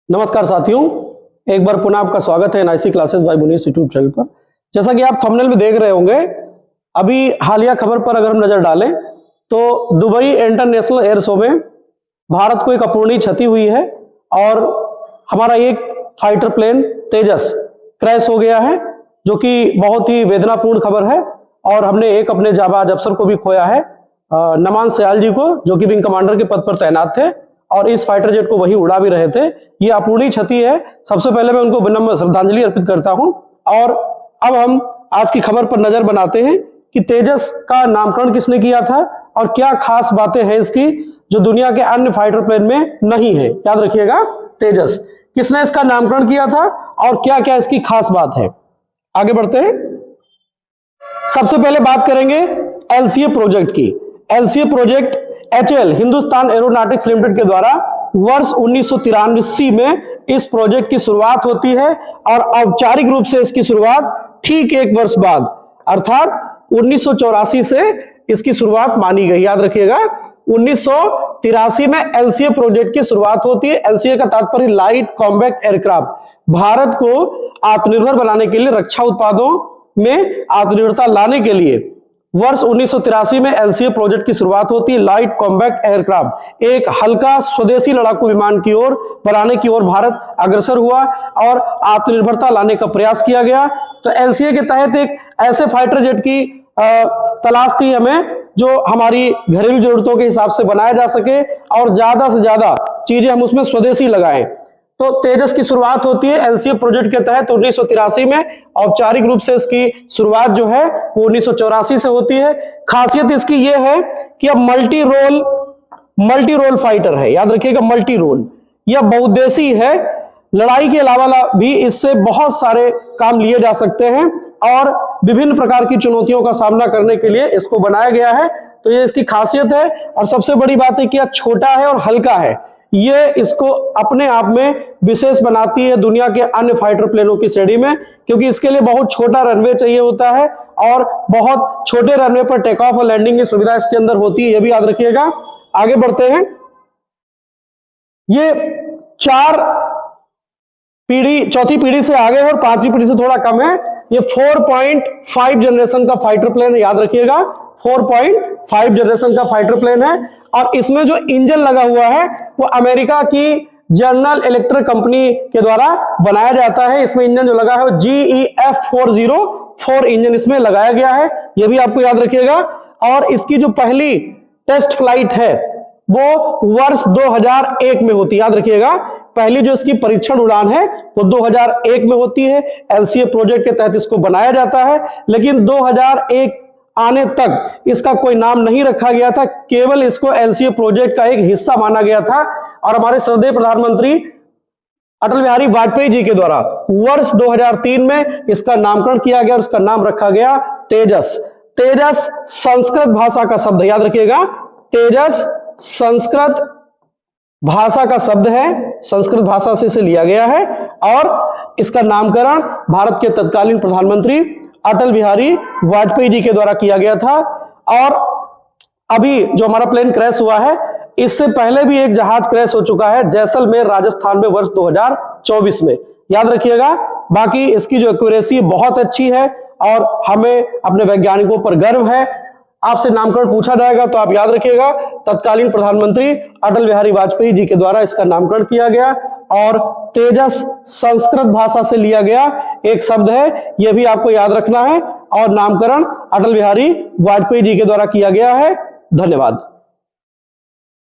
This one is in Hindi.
नमस्कार साथियों, एक बार पुनः आपका स्वागत है NIC classes by Munis YouTube channel पर। जैसा कि आप थंबनेल में देख रहे होंगे, अभी हालिया खबर पर अगर हम नजर डालें तो दुबई इंटरनेशनल एयर शो में भारत को एक अपूर्णीय क्षति हुई है और हमारा एक फाइटर प्लेन तेजस क्रैश हो गया है, जो कि बहुत ही वेदनापूर्ण खबर है। और हमने एक अपने जाबाज अफसर को भी खोया है, नमान सयाल जी को, जो कि विंग कमांडर के पद पर तैनात थे और इस फाइटर जेट को वही उड़ा भी रहे थे। ये अपूर्णीय क्षति है। सबसे पहले मैं उनको विनम्र श्रद्धांजलि अर्पित करता हूं। और अब हम आज की खबर पर नजर बनाते हैं कि तेजस का नामकरण किसने किया था और क्या खास बातें हैं इसकी जो दुनिया के अन्य फाइटर प्लेन में नहीं है। याद रखिएगा, तेजस किसने इसका नामकरण किया था और क्या क्या इसकी खास बात है। आगे बढ़ते हैं। सबसे पहले बात करेंगे एलसीए प्रोजेक्ट की। LCA project HAL Hindustan aeronautics limited के द्वारा वर्ष 1983 में इस प्रोजेक्ट की शुरुआत होती है और औपचारिक रूप से इसकी शुरुआत ठीक एक वर्ष बाद अर्थात 1984 से इसकी शुरुआत मानी गई। याद रखिएगा, 1983 में एलसीए प्रोजेक्ट की शुरुआत होती है। एलसीए का तात्पर्य लाइट कॉम्बैक्ट एयरक्राफ्ट। भारत को आत्मनिर्भर बनाने के लिए, रक्षा उत्पादों में आत्मनिर्भरता लाने के लिए वर्ष 1983 में एलसीए प्रोजेक्ट की शुरुआत होती है। लाइट कॉम्बैक्ट एयरक्राफ्ट, एक हल्का स्वदेशी लड़ाकू विमान की ओर बनाने की ओर भारत अग्रसर हुआ और आत्मनिर्भरता लाने का प्रयास किया गया। तो एलसीए के तहत एक ऐसे फाइटर जेट की तलाश थी हमें जो हमारी घरेलू जरूरतों के हिसाब से बनाया जा सके और ज्यादा से ज्यादा चीजें हम उसमें स्वदेशी लगाएं। तो तेजस की शुरुआत होती है एलसीए प्रोजेक्ट के तहत 1983 में। औपचारिक रूप से इसकी शुरुआत जो है वो 1984 से होती है। खासियत इसकी ये है कि अब मल्टी रोल फाइटर है। याद रखिएगा, मल्टी रोल, यह बहुउद्देशीय है। लड़ाई के अलावा भी इससे बहुत सारे काम लिए जा सकते हैं और विभिन्न प्रकार की चुनौतियों का सामना करने के लिए इसको बनाया गया है। तो ये इसकी खासियत है। और सबसे बड़ी बात है कि यह छोटा है और हल्का है। ये इसको अपने आप में विशेष बनाती है दुनिया के अन्य फाइटर प्लेनों की श्रेणी में, क्योंकि इसके लिए बहुत छोटा रनवे चाहिए होता है और बहुत छोटे रनवे पर टेक ऑफ और लैंडिंग की सुविधा इसके अंदर होती है। ये भी याद रखिएगा। आगे बढ़ते हैं। ये चौथी पीढ़ी से आगे है और पांचवी पीढ़ी से थोड़ा कम है। ये 4.5 जनरेशन का फाइटर प्लेन है। याद रखिएगा, 4.5 जनरेशन का फाइटर प्लेन है और इसमें जो इंजन लगा हुआ है वो अमेरिका की जनरल इलेक्ट्रिक कंपनी के द्वारा बनाया जाता है। इसमें इंजन जो लगा है वो GEF 404 इंजन इसमें लगाया गया है। ये भी आपको याद रखिएगा। और इसकी जो पहली टेस्ट फ्लाइट है वो वर्ष 2001 में होती है। याद रखिएगा, पहली जो इसकी परीक्षण उड़ान है वो 2001 में होती है। एलसीए प्रोजेक्ट के तहत इसको बनाया जाता है, लेकिन 2001 आने तक इसका कोई नाम नहीं रखा गया था, केवल इसको एलसीए प्रोजेक्ट का एक हिस्सा माना गया था। और हमारे श्रद्धेय प्रधानमंत्री अटल बिहारी वाजपेयी जी के द्वारा वर्ष 2003 में इसका नामकरण किया गया और इसका नाम रखा गया तेजस। तेजस संस्कृत भाषा का शब्द है। याद रखिएगा, तेजस संस्कृत भाषा का शब्द है, संस्कृत भाषा से इसे लिया गया है और इसका नामकरण भारत के तत्कालीन प्रधानमंत्री अटल बिहारी वाजपेयी जी के द्वारा किया गया था। और अभी जो हमारा प्लेन क्रैश हुआ है, इससे पहले भी एक जहाज क्रैश हो चुका है जैसलमेर राजस्थान में वर्ष 2024 में। याद रखिएगा। बाकी इसकी जो एक्यूरेसी बहुत अच्छी है और हमें अपने वैज्ञानिकों पर गर्व है। आपसे नामकरण पूछा जाएगा तो आप याद रखिएगा, तत्कालीन प्रधानमंत्री अटल बिहारी वाजपेयी जी के द्वारा इसका नामकरण किया गया और तेजस संस्कृत भाषा से लिया गया एक शब्द है। यह भी आपको याद रखना है। और नामकरण अटल बिहारी वाजपेयी जी के द्वारा किया गया है। धन्यवाद।